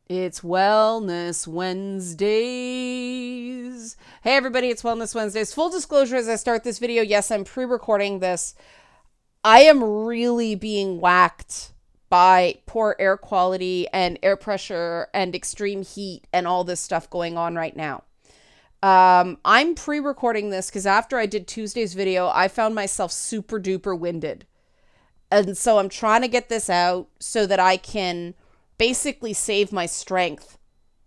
It's Wellness Wednesdays. Hey everybody, it's Wellness Wednesdays. Full disclosure as I start this video, yes, I'm pre-recording this. I am really being whacked by poor air quality and air pressure and extreme heat and all this stuff going on right now. I'm pre-recording this because after I did Tuesday's video, I found myself super duper winded. And so I'm trying to get this out so that I can basically save my strength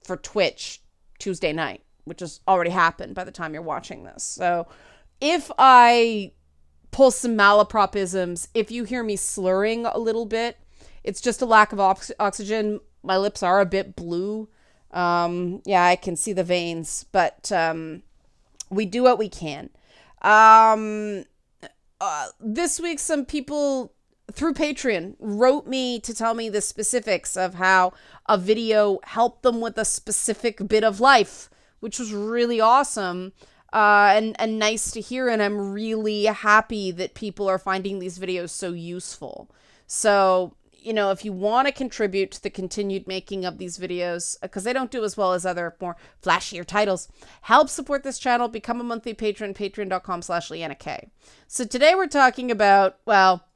for Twitch Tuesday night, which has already happened by the time you're watching this. So if I pull some malapropisms, if you hear me slurring a little bit, it's just a lack of oxygen. My lips are a bit blue. Yeah, I can see the veins, but we do what we can. This week, some people through Patreon wrote me to tell me the specifics of how a video helped them with a specific bit of life, which was really awesome and nice to hear. And I'm really happy that people are finding these videos so useful. So, you know, if you want to contribute to the continued making of these videos, because they don't do as well as other more flashier titles, help support this channel, become a monthly patron, patreon.com/Leanna K. So today we're talking about, well,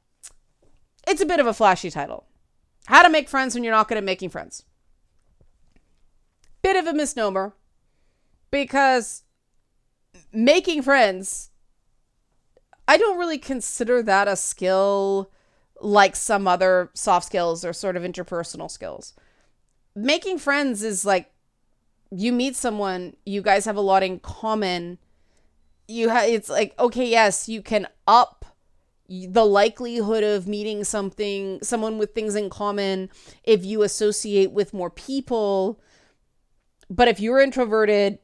it's a bit of a flashy title. How to make friends when you're not good at making friends. Bit of a misnomer, because making friends, I don't really consider that a skill like some other soft skills or sort of interpersonal skills. Making friends is like you meet someone, you guys have a lot in common. It's like, okay, yes, you can up the likelihood of meeting someone with things in common if you associate with more people. But if you're introverted,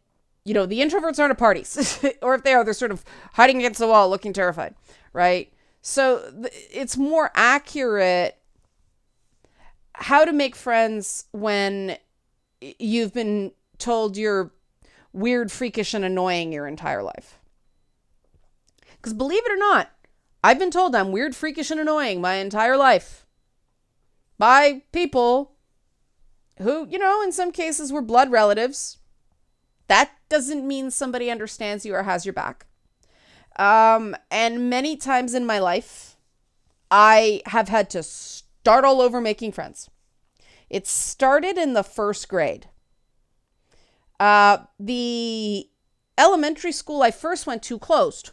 you know, the introverts aren't at parties. Or if they are, they're sort of hiding against the wall looking terrified, right? So it's more accurate how to make friends when you've been told you're weird, freakish, and annoying your entire life. Because believe it or not, I've been told I'm weird, freakish, and annoying my entire life by people who, you know, in some cases were blood relatives. That doesn't mean somebody understands you or has your back. And many times in my life, I have had to start all over making friends. It started in the first grade. The elementary school I first went to closed.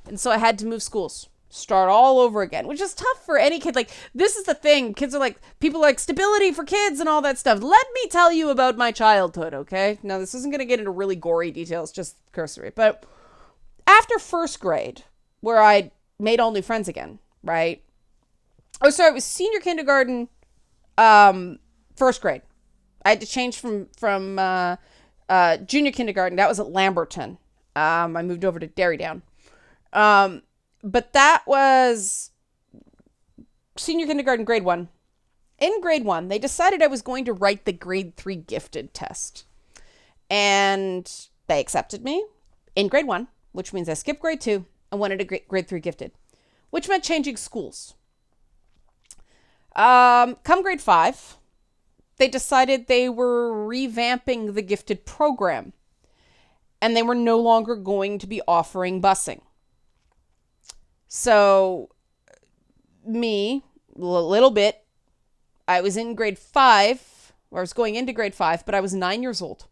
And so I had to move schools. Start all over again, which is tough for any kid. Like, this is the thing. Kids are like, people are like, stability for kids and all that stuff. Let me tell you about my childhood, okay? Now, this isn't going to get into really gory details, just cursory. But after first grade, where I made all new friends again, right? Oh, sorry, it was senior kindergarten, first grade. I had to change from junior kindergarten. That was at Lamberton. I moved over to Derrydown. But that was senior kindergarten, grade 1. In grade 1, they decided I was going to write the grade 3 gifted test. And they accepted me in grade 1, which means I skipped grade 2 and went into grade 3 gifted, which meant changing schools. Come grade 5, they decided they were revamping the gifted program, and they were no longer going to be offering busing. So, me, a little bit, I was in grade 5, or I was going into grade 5, but I was 9 years old.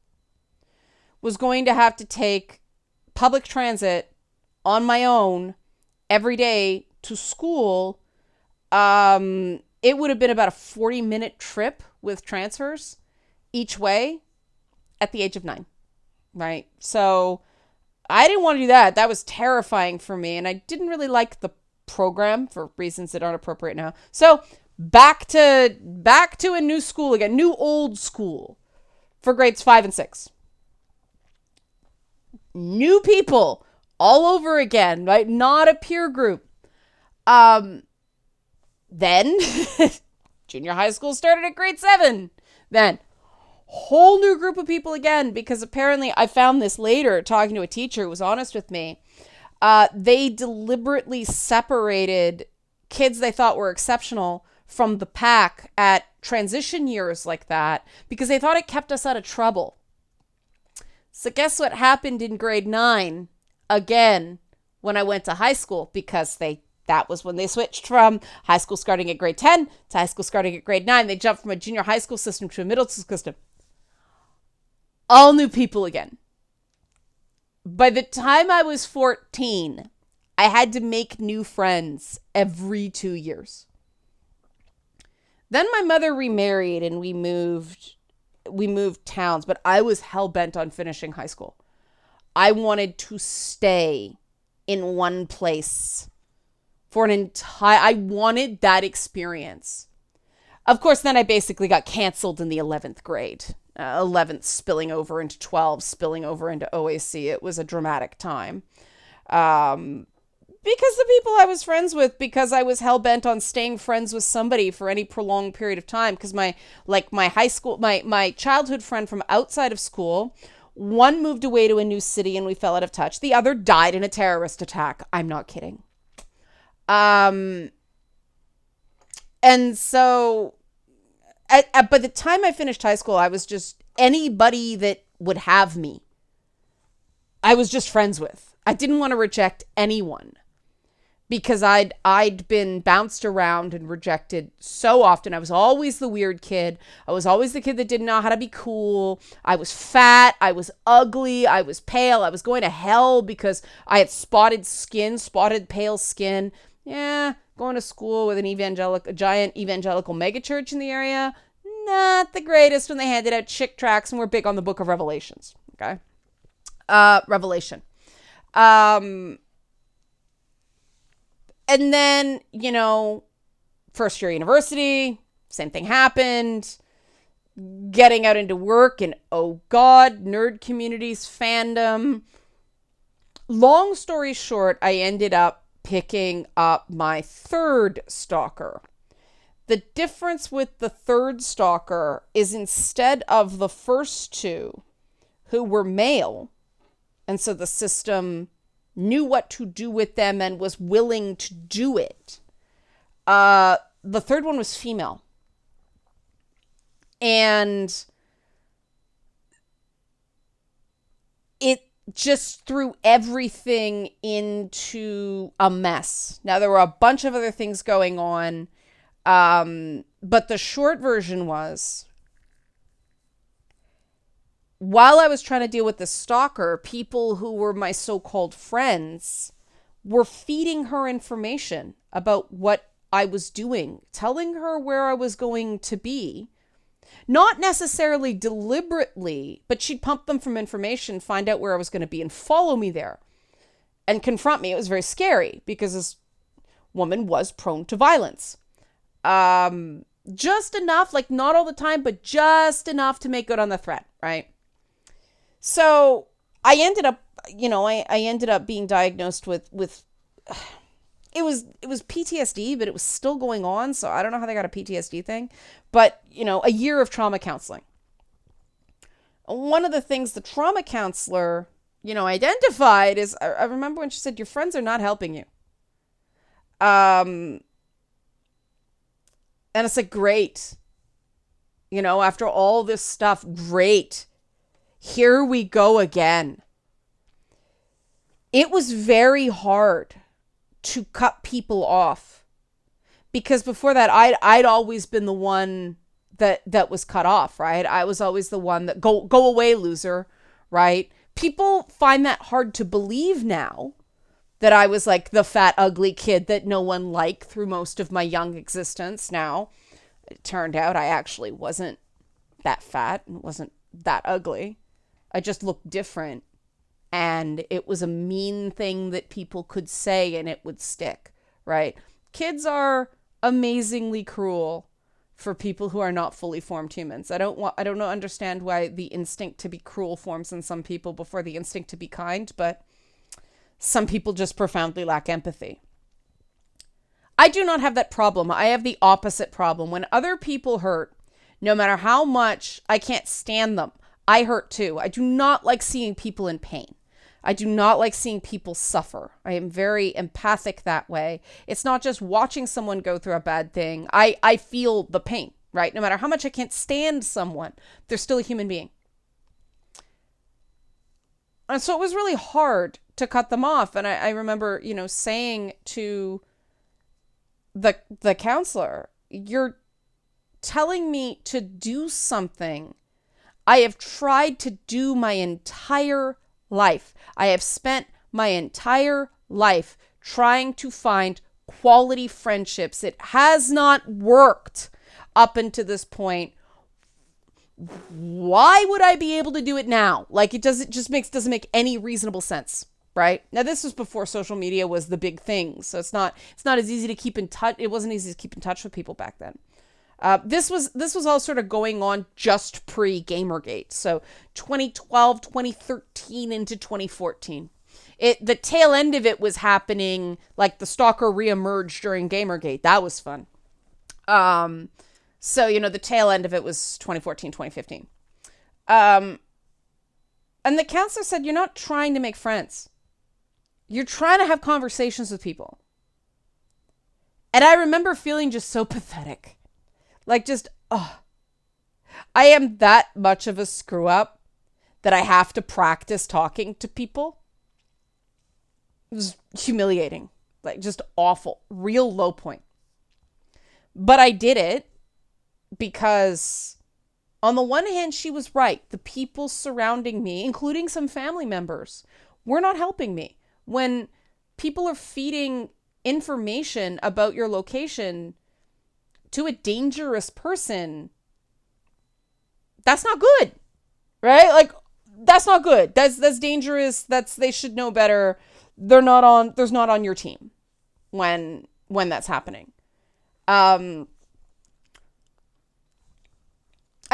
Was going to have to take public transit on my own every day to school. It would have been about a 40-minute trip with transfers each way at the age of 9, right? So I didn't want to do that. That was terrifying for me. And I didn't really like the program for reasons that aren't appropriate now. So back to a new school again, new old school for grades 5 and 6. New people all over again, right? Not a peer group. Then junior high school started at grade 7. Then whole new group of people again, because apparently I found this later talking to a teacher who was honest with me. They deliberately separated kids they thought were exceptional from the pack at transition years like that because they thought it kept us out of trouble. So guess what happened in grade 9 again when I went to high school, because that was when they switched from high school starting at grade 10 to high school starting at grade 9. They jumped from a junior high school system to a middle school system. All new people again. By the time I was 14, I had to make new friends every 2 years. Then my mother remarried and we moved towns, but I was hell-bent on finishing high school. I wanted to stay in one place for I wanted that experience. Of course, then I basically got canceled in the 11th grade. 11th spilling over into 12, spilling over into OAC. It was a dramatic time. Because the people I was friends with, because I was hell-bent on staying friends with somebody for any prolonged period of time, because my high school, my childhood friend from outside of school, one moved away to a new city and we fell out of touch. The other died in a terrorist attack. I'm not kidding. And so by the time I finished high school, I was just anybody that would have me, I was just friends with. I didn't want to reject anyone because I'd been bounced around and rejected so often. I was always the weird kid. I was always the kid that didn't know how to be cool. I was fat. I was ugly. I was pale. I was going to hell because I had spotted pale skin. Yeah, going to school with a giant evangelical megachurch in the area. Not the greatest when they handed out chick tracts and were big on the book of Revelations. Okay. Revelation. And then, first year university, same thing happened. Getting out into work and, oh God, nerd communities, fandom. Long story short, I ended up picking up my third stalker. The difference with the third stalker is instead of the first two who were male, and so the system knew what to do with them and was willing to do it, the third one was female. And it just threw everything into a mess. Now, there were a bunch of other things going on, but the short version was, while I was trying to deal with the stalker, people who were my so-called friends were feeding her information about what I was doing, telling her where I was going to be. Not necessarily deliberately, but she'd pump them from information, find out where I was going to be, and follow me there and confront me. It was very scary because this woman was prone to violence. Just enough, like not all the time, but just enough to make good on the threat, right? So I ended up, I ended up being diagnosed with it was PTSD, but it was still going on. So I don't know how they got a PTSD thing, but a year of trauma counseling. One of the things the trauma counselor, identified is, I remember when she said, your friends are not helping you. And it's like, great. After all this stuff, great. Here we go again. It was very hard to cut people off because before that, I'd always been the one that was cut off, right? I was always the one that go away, loser, right? People find that hard to believe now, that I was like the fat, ugly kid that no one liked through most of my young existence. Now, it turned out I actually wasn't that fat and wasn't that ugly. I just looked different. And it was a mean thing that people could say and it would stick, right? Kids are amazingly cruel for people who are not fully formed humans. I don't understand why the instinct to be cruel forms in some people before the instinct to be kind, but some people just profoundly lack empathy. I do not have that problem. I have the opposite problem. When other people hurt, no matter how much I can't stand them, I hurt too. I do not like seeing people in pain. I do not like seeing people suffer. I am very empathic that way. It's not just watching someone go through a bad thing. I feel the pain, right? No matter how much I can't stand someone, they're still a human being. And so it was really hard to cut them off. And I remember, saying to the counselor, you're telling me to do something I have tried to do my entire life. I have spent my entire life trying to find quality friendships. It has not worked up until this point. Why would I be able to do it now? Like, doesn't make any reasonable sense, right? Now, this was before social media was the big thing, so it's not as easy to keep in touch. It wasn't easy to keep in touch with people back then. This was all sort of going on just pre-Gamergate. So 2012, 2013 into 2014. The tail end of it was happening, like the stalker reemerged during Gamergate. That was fun. So, the tail end of it was 2014, 2015. And the counselor said, you're not trying to make friends. You're trying to have conversations with people. And I remember feeling just so pathetic. Like, just, I am that much of a screw up that I have to practice talking to people. It was humiliating, like just awful, real low point. But I did it because on the one hand, she was right. The people surrounding me, including some family members, were not helping me. When people are feeding information about your location to a dangerous person, that's not good, right? Like, that's not good. That's dangerous. They should know better. There's not on your team when that's happening. I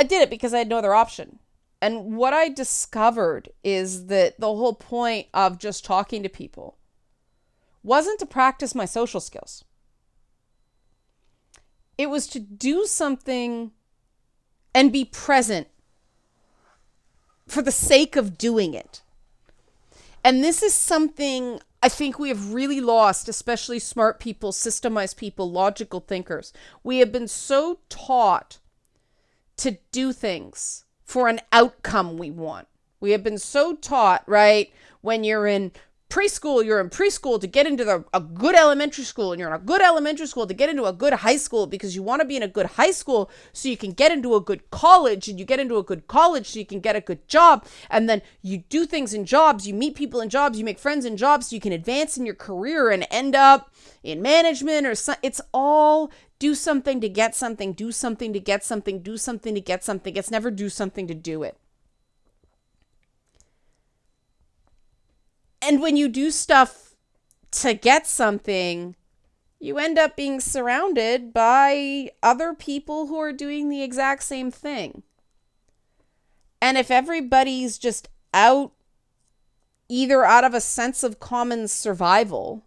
did it because I had no other option. And what I discovered is that the whole point of just talking to people wasn't to practice my social skills. It was to do something and be present for the sake of doing it. And this is something I think we have really lost, especially smart people, systemized people, logical thinkers. We have been so taught to do things for an outcome we want. We have been so taught, right? When you're in preschool to get into a good elementary school, and you're in a good elementary school to get into a good high school because you want to be in a good high school so you can get into a good college, and you get into a good college so you can get a good job, and then you do things in jobs, you meet people in jobs, you make friends in jobs so you can advance in your career and end up in management it's all do something to get something, do something to get something, do something to get something. It's never do something to do it. And when you do stuff to get something, you end up being surrounded by other people who are doing the exact same thing. And if everybody's just out, either out of a sense of common survival,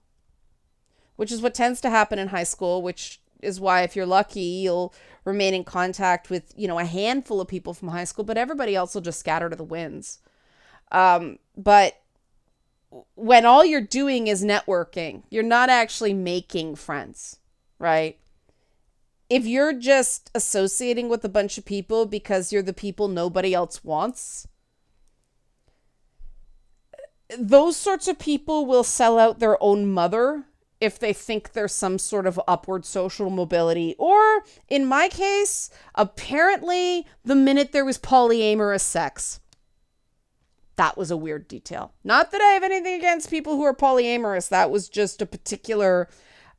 which is what tends to happen in high school, which is why if you're lucky, you'll remain in contact with, a handful of people from high school, but everybody else will just scatter to the winds. But when all you're doing is networking, you're not actually making friends, right? If you're just associating with a bunch of people because you're the people nobody else wants, those sorts of people will sell out their own mother if they think there's some sort of upward social mobility. Or, in my case, apparently the minute there was polyamorous sex. That was a weird detail. Not that I have anything against people who are polyamorous. That was just a particular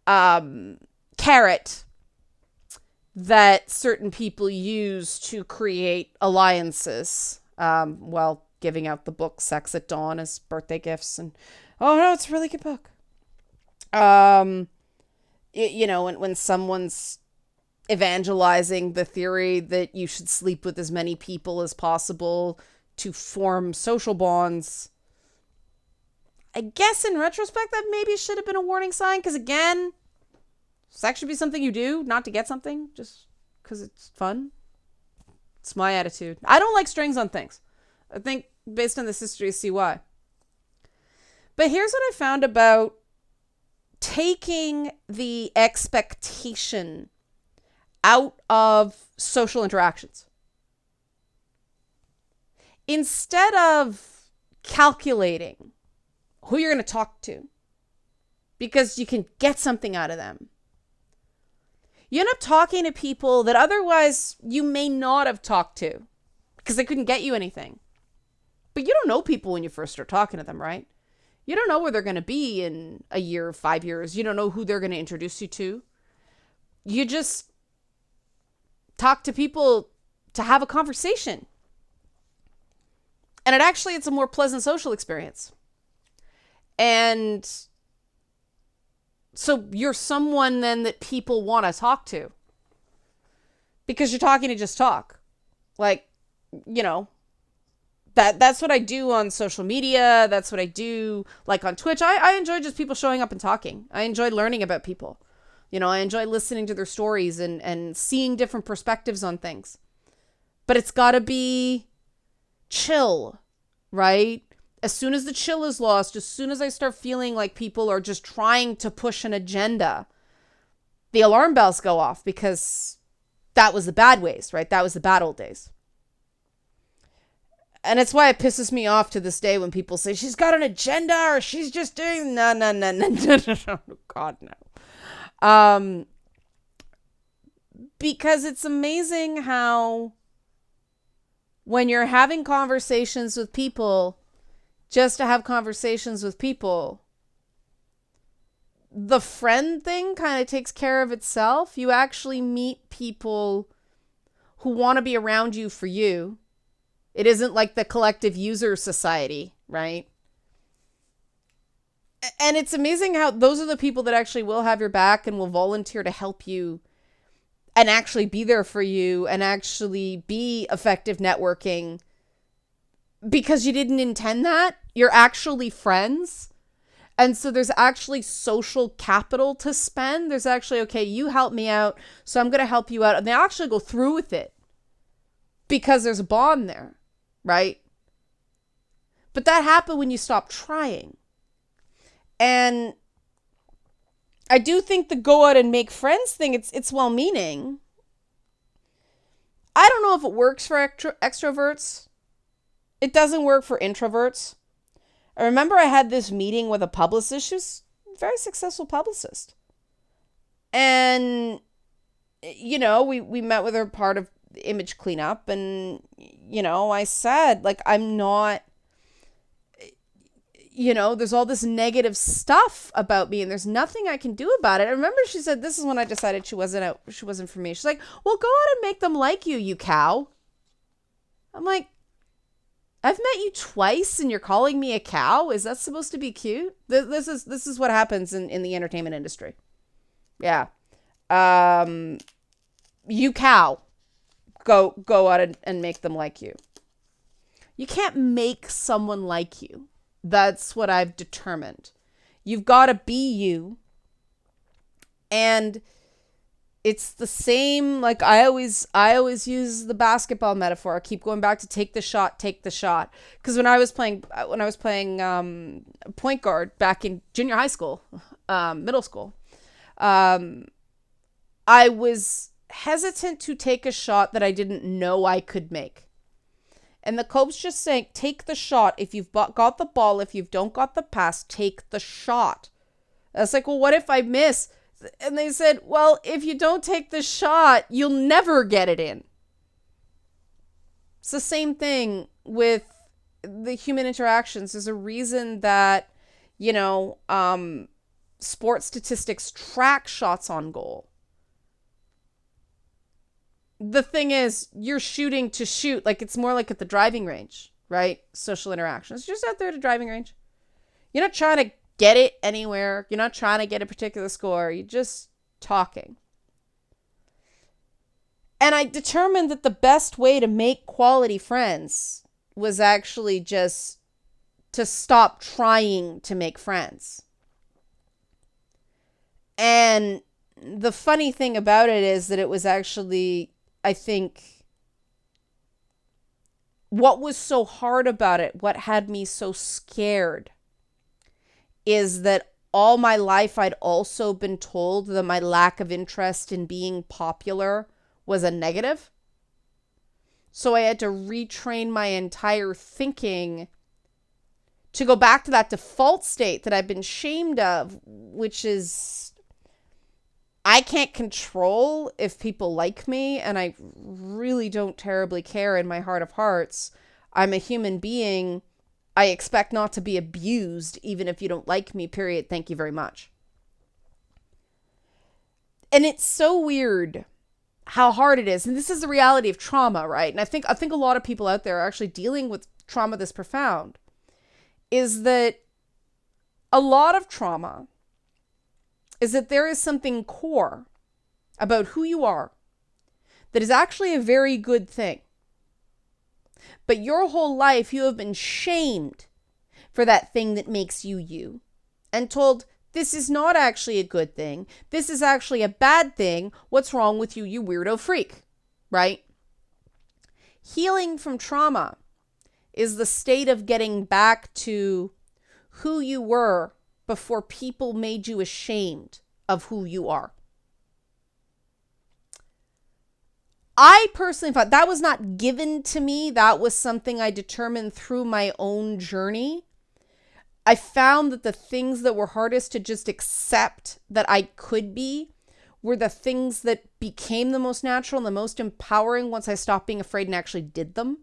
carrot that certain people use to create alliances while giving out the book Sex at Dawn as birthday gifts. And, oh no, it's a really good book. When someone's evangelizing the theory that you should sleep with as many people as possible to form social bonds, I guess in retrospect that maybe should have been a warning sign, because again, sex should be something you do, not to get something, just because it's fun. It's my attitude. I don't like strings on things. I think based on this history, see why. But here's what I found about taking the expectation out of social interactions. Instead of calculating who you're going to talk to because you can get something out of them, you end up talking to people that otherwise you may not have talked to because they couldn't get you anything. But you don't know people when you first start talking to them, right? You don't know where they're going to be in a year, 5 years. You don't know who they're going to introduce you to. You just talk to people to have a conversation. And it's a more pleasant social experience. And so you're someone then that people want to talk to. Because you're talking to just talk. Like, you know, that's what I do on social media. That's what I do like on Twitch. I enjoy just people showing up and talking. I enjoy learning about people. You know, I enjoy listening to their stories and seeing different perspectives on things. But it's got to be chill, right? As soon as the chill is lost, as soon as I start feeling like people are just trying to push an agenda, the alarm bells go off because that was the bad ways, right? That was the bad old days. And it's why it pisses me off to this day when people say she's got an agenda or she's just doing no. God, no. Because it's amazing how when you're having conversations with people, just to have conversations with people, the friend thing kind of takes care of itself. You actually meet people who want to be around you for you. It isn't like the collective user society, right? And it's amazing how those are the people that actually will have your back and will volunteer to help you and actually be there for you and actually be effective networking because you didn't intend that. You're actually friends. And so there's actually social capital to spend. There's actually, okay, you help me out, so I'm going to help you out. And they actually go through with it because there's a bond there, right? But that happened when you stop trying. And I do think the go out and make friends thing, it's well-meaning. I don't know if it works for extroverts. It doesn't work for introverts. I remember I had this meeting with a publicist. She was a very successful publicist. And, you know, we met with her part of the image cleanup. And, you know, I said, like, I'm not, you know, there's all this negative stuff about me and there's nothing I can do about it. I remember she said, this is when I decided she wasn't for me. She's like, well, go out and make them like you, you cow. I'm like, I've met you twice and you're calling me a cow? Is that supposed to be cute? This is what happens in the entertainment industry. Yeah. You cow. Go out and make them like you. You can't make someone like you. That's what I've determined. You've got to be you. And it's the same, like I always use the basketball metaphor. I keep going back to take the shot. Because when I was playing point guard back in junior high school, middle school, I was hesitant to take a shot that I didn't know I could make. And the coach just saying, take the shot. If you've got the ball, if you don't got the pass, take the shot. I was like, well, what if I miss? And they said, well, if you don't take the shot, you'll never get it in. It's the same thing with the human interactions. There's a reason that, you know, sports statistics track shots on goal. The thing is, you're shooting to shoot. Like, it's more like at the driving range, right? Social interactions. You're just out there at a driving range. You're not trying to get it anywhere. You're not trying to get a particular score. You're just talking. And I determined that the best way to make quality friends was actually just to stop trying to make friends. And the funny thing about it is that it was actually, I think, what was so hard about it, what had me so scared, is that all my life I'd also been told that my lack of interest in being popular was a negative. So I had to retrain my entire thinking to go back to that default state that I've been shamed of, which is I can't control if people like me, and I really don't terribly care in my heart of hearts. I'm a human being. I expect not to be abused, even if you don't like me, period. Thank you very much. And it's so weird how hard it is. And this is the reality of trauma, right? And I think a lot of people out there are actually dealing with trauma this profound, is that a lot of trauma is that there is something core about who you are that is actually a very good thing. But your whole life you have been shamed for that thing that makes you you, and told this is not actually a good thing. This is actually a bad thing. What's wrong with you, you weirdo freak, right? Healing from trauma is the state of getting back to who you were before people made you ashamed of who you are. I personally thought that was not given to me. That was something I determined through my own journey. I found that the things that were hardest to just accept that I could be were the things that became the most natural and the most empowering once I stopped being afraid and actually did them.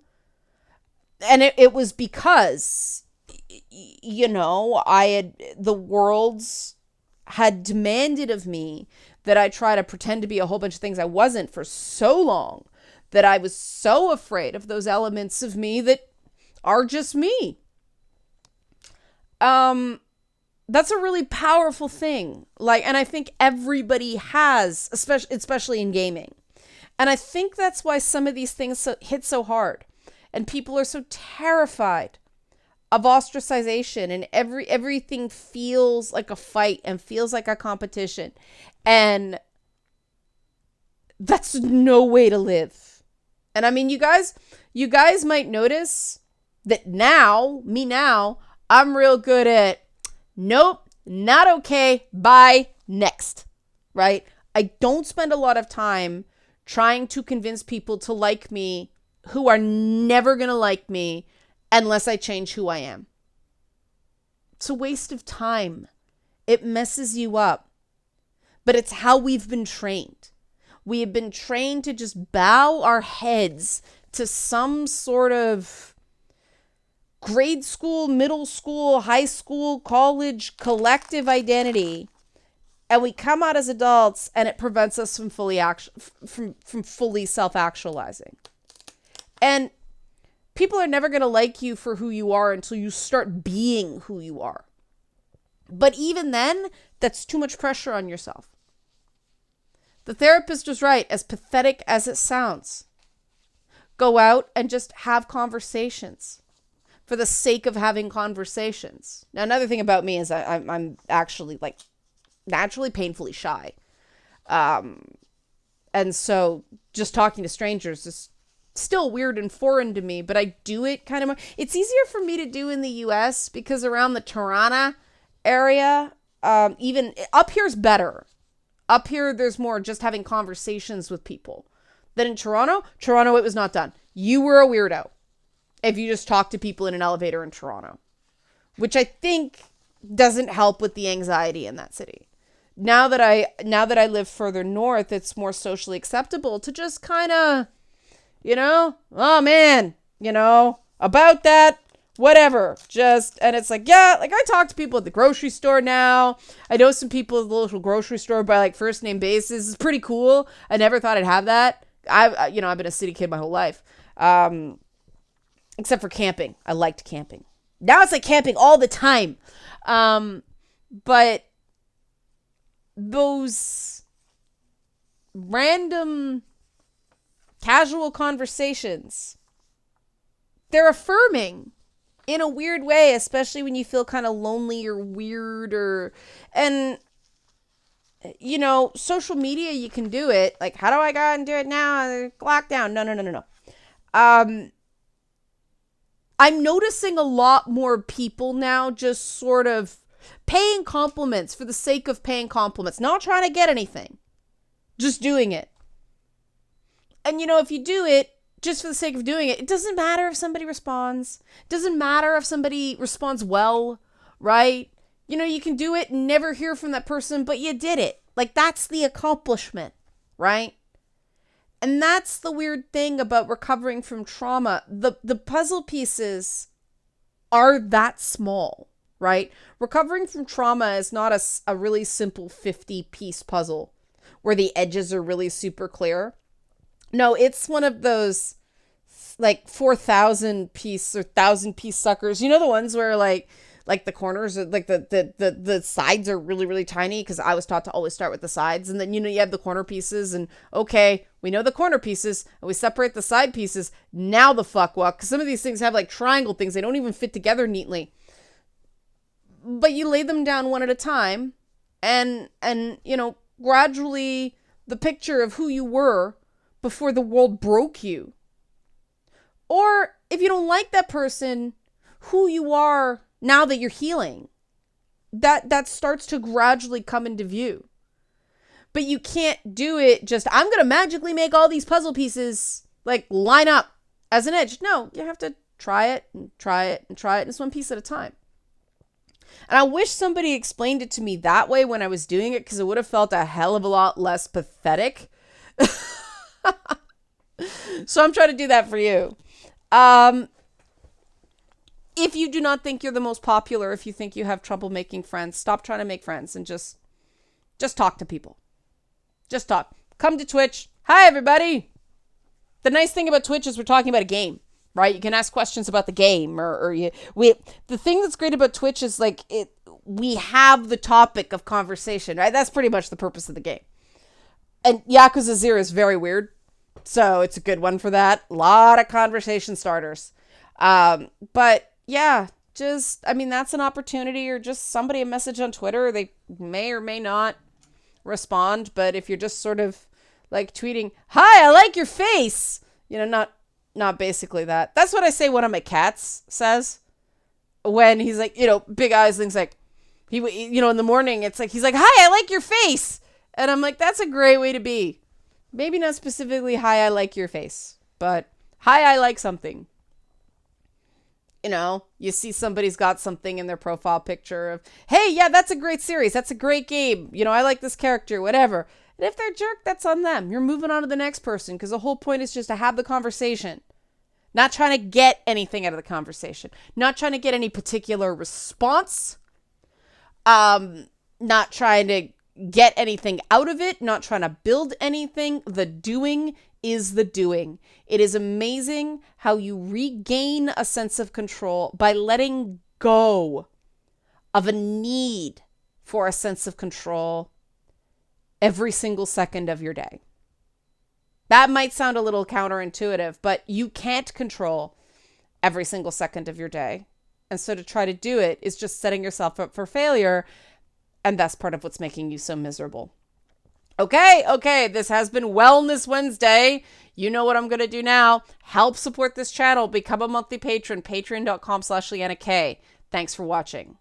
And it was because, the world's had demanded of me that I try to pretend to be a whole bunch of things I wasn't for so long, that I was so afraid of those elements of me that are just me. That's a really powerful thing. And I think everybody has, especially in gaming. And I think that's why some of these things hit so hard. And people are so terrified of ostracization, and everything feels like a fight and feels like a competition. And that's no way to live. And I mean, you guys might notice that now, I'm real good at, nope, not okay, bye, next, right? I don't spend a lot of time trying to convince people to like me who are never going to like me unless I change who I am. It's a waste of time. It messes you up. But it's how we've been trained. We have been trained to just bow our heads to some sort of grade school, middle school, high school, college, collective identity. And we come out as adults and it prevents us from fully self-actualizing. And people are never going to like you for who you are until you start being who you are. But even then, that's too much pressure on yourself. The therapist was right, as pathetic as it sounds. Go out and just have conversations for the sake of having conversations. Now, another thing about me is I'm actually naturally painfully shy. And so just talking to strangers is still weird and foreign to me, but I do it kind of more. It's easier for me to do in the US because around the Toronto area, even up here's better. Up here, there's more just having conversations with people. Then in Toronto, it was not done. You were a weirdo if you just talk to people in an elevator in Toronto, which I think doesn't help with the anxiety in that city. Now that I live further north, it's more socially acceptable to just kind of, oh man, about that, whatever. And it's like, yeah, I talk to people at the grocery store now. I know some people at the local grocery store by first name basis. It's pretty cool. I never thought I'd have that. I've been a city kid my whole life. Except for camping. I liked camping. Now it's like camping all the time. But those random casual conversations, they're affirming in a weird way, especially when you feel kind of lonely or weird and social media, you can do it. How do I go out and do it now? Lockdown. No. I'm noticing a lot more people now just sort of Paying compliments for the sake of paying compliments, not trying to get anything, just doing it. And if you do it just for the sake of doing it, it doesn't matter if somebody responds. It doesn't matter if somebody responds well, right? You can do it and never hear from that person, but you did it. Like, that's the accomplishment, right? And that's the weird thing about recovering from trauma. The puzzle pieces are that small, right? Recovering from trauma is not a really simple 50-piece puzzle where the edges are really super clear. No, it's one of those like 4,000 piece or 1,000-piece suckers. The ones where like the corners are like the sides are really, really tiny, because I was taught to always start with the sides. And then, you have the corner pieces, and okay, we know the corner pieces and we separate the side pieces. Now the fuck what? Because some of these things have like triangle things. They don't even fit together neatly. But you lay them down one at a time, and gradually the picture of who you were before the world broke you. Or if you don't like that person, who you are now that you're healing, that starts to gradually come into view. But you can't do it just, I'm going to magically make all these puzzle pieces like line up as an edge. No, you have to try it and try it and try it. And it's one piece at a time. And I wish somebody explained it to me that way when I was doing it, because it would have felt a hell of a lot less pathetic. So I'm trying to do that for you. If you do not think you're the most popular, if you think you have trouble making friends, stop trying to make friends and just talk to people. Just talk. Come to Twitch. Hi, everybody. The nice thing about Twitch is we're talking about a game, right? You can ask questions about the game, the thing that's great about Twitch is like we have the topic of conversation, right? That's pretty much the purpose of the game. And Yakuza 0 is very weird, so it's a good one for that. A lot of conversation starters. But yeah, that's an opportunity, or just somebody a message on Twitter. They may or may not respond, but if you're just sort of like tweeting, "Hi, I like your face," not basically that. That's what I say one of my cats says when he's like, big eyes, things like in the morning, it's like, he's like, "Hi, I like your face." And I'm like, that's a great way to be. Maybe not specifically, "Hi, I like your face," but "Hi, I like something." You see somebody's got something in their profile picture of, "Hey, yeah, that's a great series. That's a great game. I like this character," whatever. And if they're a jerk, that's on them. You're moving on to the next person, because the whole point is just to have the conversation. Not trying to get anything out of the conversation. Not trying to get any particular response. Not trying to get anything out of it. Not trying to build anything. The doing is the doing. It is amazing how you regain a sense of control by letting go of a need for a sense of control every single second of your day. That might sound a little counterintuitive, but you can't control every single second of your day. And so to try to do it is just setting yourself up for failure. And that's part of what's making you so miserable. Okay, this has been Wellness Wednesday. You know what I'm going to do now. Help support this channel. Become a monthly patron. Patreon.com/LeannaK. Thanks for watching.